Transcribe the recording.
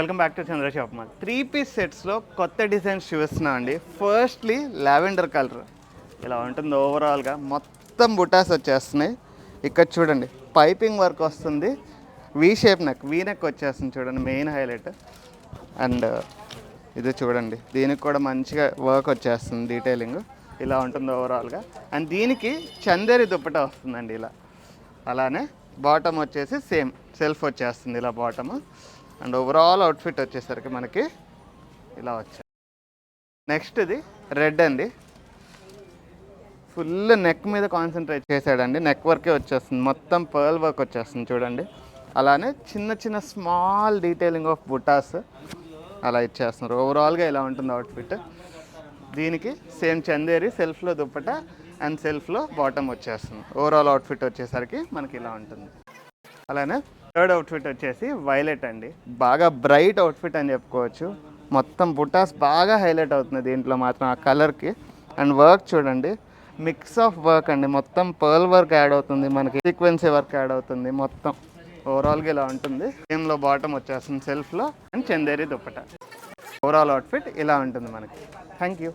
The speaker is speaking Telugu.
Welcome back to Chandra shop mall. 3 piece సెట్స్లో కొత్త డిజైన్స్ చూపిస్తున్నాం అండి. ఫస్ట్లీ లావెండర్ కలర్ ఇలా ఉంటుంది. ఓవరాల్గా మొత్తం బుటాస్ వచ్చేస్తున్నాయి. ఇక్కడ చూడండి పైపింగ్ వర్క్ వస్తుంది. V shape neck, V neck వచ్చేస్తుంది చూడండి, మెయిన్ హైలైట్. అండ్ ఇది చూడండి, దీనికి కూడా మంచిగా వర్క్ వచ్చేస్తుంది, డీటెయిలింగ్ ఇలా ఉంటుంది ఓవరాల్గా. అండ్ దీనికి చందేరి దుప్పటా వస్తుందండి ఇలా. అలానే బాటమ్ వచ్చేసి సేమ్ సెల్ఫ్ వచ్చేస్తుంది ఇలా బాటమ్. అండ్ ఓవరాల్ అవుట్ఫిట్ వచ్చేసరికి మనకి ఇలా వచ్చాయి. నెక్స్ట్ ఇది రెడ్ అండి, ఫుల్ నెక్ మీద కాన్సన్ట్రేట్ చేశాడండి. నెక్ వర్కే వచ్చేస్తుంది, మొత్తం పర్ల్ వర్క్ వచ్చేస్తుంది చూడండి. అలానే చిన్న చిన్న స్మాల్ డీటెయిలింగ్ ఆఫ్ బుటాస్ అలా ఇచ్చేస్తున్నారు. ఓవరాల్గా ఇలా ఉంటుంది అవుట్ఫిట్. దీనికి సేమ్ చందేరి సెల్ఫ్లో దుప్పట అండ్ సెల్ఫ్లో బాటమ్ వచ్చేస్తుంది. ఓవరాల్ అవుట్ఫిట్ వచ్చేసరికి మనకి ఇలా ఉంటుంది. అలానే థర్డ్ అవుట్ఫిట్ వచ్చేసి వైలెట్ అండి, బాగా బ్రైట్ అవుట్ఫిట్ అని చెప్పుకోవచ్చు. మొత్తం బుటాస్ బాగా హైలైట్ అవుతుంది దీంట్లో మాత్రం ఆ కలర్కి. అండ్ వర్క్ చూడండి, మిక్స్ ఆఫ్ వర్క్ అండి, మొత్తం పర్ల్ వర్క్ యాడ్ అవుతుంది, మనకి సీక్వెన్సీ వర్క్ యాడ్ అవుతుంది. మొత్తం ఓవరాల్గా ఇలా ఉంటుంది. సేమ్లో బాటమ్ వచ్చేస్తుంది సెల్ఫ్లో and Chanderi dupatta. Overall outfit ఇలా ఉంటుంది మనకి. Thank you.